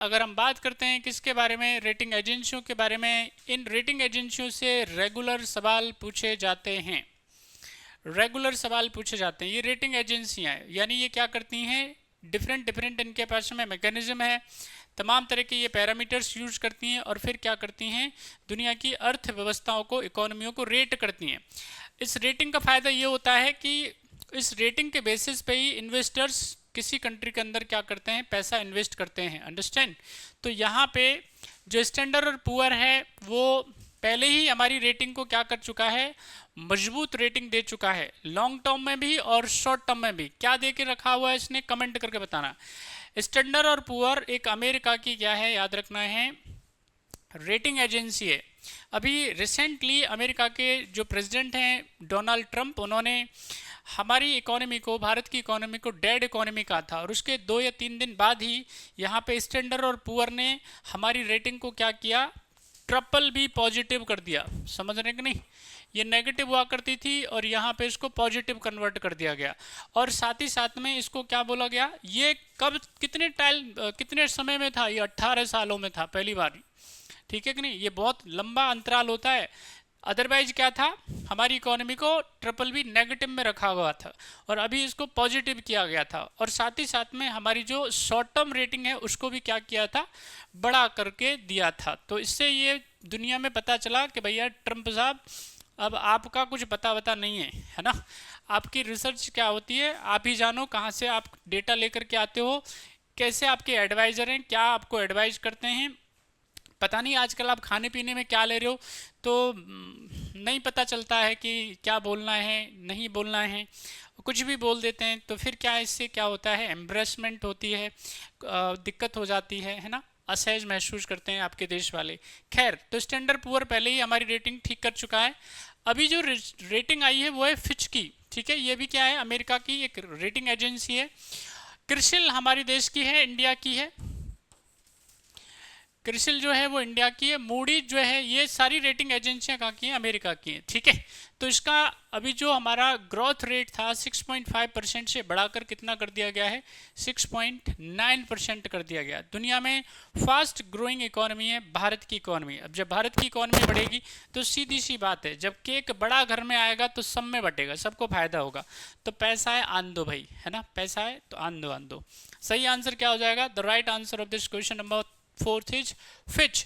अगर हम बात करते हैं किसके बारे में, रेटिंग एजेंसियों के बारे में, इन रेटिंग एजेंसियों से रेगुलर सवाल पूछे जाते हैं। रेगुलर सवाल पूछे जाते हैं। ये रेटिंग एजेंसियां हैं, यानी ये क्या करती हैं, डिफरेंट डिफरेंट इनके पास में मैकेनिज्म है, तमाम तरह के ये पैरामीटर्स यूज करती हैं और फिर क्या करती हैं, दुनिया की अर्थव्यवस्थाओं को, इकोनॉमियों को रेट करती हैं। इस रेटिंग का फ़ायदा ये होता है कि इस रेटिंग के बेसिस पे ही इन्वेस्टर्स किसी कंट्री के अंदर क्या करते हैं, पैसा इन्वेस्ट करते हैं। अंडरस्टैंड। तो यहाँ पे जो स्टैंडर्ड और पुअर है वो पहले ही हमारी रेटिंग को क्या कर चुका है, मजबूत रेटिंग दे चुका है, लॉन्ग टर्म में भी और शॉर्ट टर्म में भी। क्या दे के रखा हुआ है इसने, कमेंट करके बताना। स्टैंडर्ड और पुअर एक अमेरिका की क्या है, याद रखना है, रेटिंग एजेंसी है। अभी रिसेंटली अमेरिका के जो प्रेसिडेंट हैं डोनाल्ड ट्रंप, उन्होंने हमारी इकोनॉमी को, भारत की इकोनॉमी को डेड इकोनॉमी कहा था, और उसके 2 या 3 दिन बाद ही यहाँ पे स्टैंडर्ड और पुअर ने हमारी रेटिंग को क्या किया, ट्रिपल भी पॉजिटिव कर दिया। समझ रहे कि नहीं, ये नेगेटिव हुआ करती थी और यहाँ पे इसको पॉजिटिव कन्वर्ट कर दिया गया। और साथ ही साथ में इसको क्या बोला गया, ये कब, कितने समय में था, ये 18 सालों में था पहली बार। ठीक है कि नहीं, ये बहुत लंबा अंतराल होता है। अदरवाइज क्या था, हमारी इकोनॉमी को ट्रिपल बी नेगेटिव में रखा हुआ था और अभी इसको पॉजिटिव किया गया था। और साथ ही साथ में हमारी जो शॉर्ट टर्म रेटिंग है उसको भी क्या किया था, बड़ा करके दिया था। तो इससे ये दुनिया में पता चला कि भैया ट्रंप साहब, अब आपका कुछ पता वता नहीं है ना, आपकी रिसर्च क्या होती है आप ही जानो, कहाँ से आप डेटा लेकर के आते हो, कैसे आपके एडवाइज़र हैं, क्या आपको एडवाइज करते हैं, पता नहीं आजकल आप खाने पीने में क्या ले रहे हो, तो नहीं पता चलता है कि क्या बोलना है नहीं बोलना है, कुछ भी बोल देते हैं। तो फिर क्या, इससे क्या होता है, एम्ब्रेसमेंट होती है, दिक्कत हो जाती है ना, असहज महसूस करते हैं आपके देश वाले। खैर, तो स्टैंडर्ड पुअर पहले ही हमारी रेटिंग ठीक कर चुका है। अभी जो रेटिंग आई है वो है फिच की। ठीक है, ये भी क्या है, अमेरिका की एक रेटिंग एजेंसी है। क्रिसिल हमारी देश की है, इंडिया की है। क्रिसिल जो है वो इंडिया की है। मूडी जो है, ये सारी रेटिंग एजेंसियां कहाँ की हैं, अमेरिका की हैं। ठीक है, तो इसका अभी जो हमारा ग्रोथ रेट था 6.5% से बढ़ाकर कितना कर दिया गया है, 6.9% कर दिया गया। दुनिया में फास्ट ग्रोइंग इकोनॉमी है भारत की इकोनॉमी। अब जब भारत की इकोनॉमी बढ़ेगी तो सीधी सी बात है, जब केक बड़ा घर में आएगा तो सब में बटेगा, सबको फायदा होगा। तो पैसा है आन दो भाई, है ना, पैसा है तो आन दो, आन दो। सही आंसर क्या हो जाएगा, the right answer of this question number 4 is Fitch.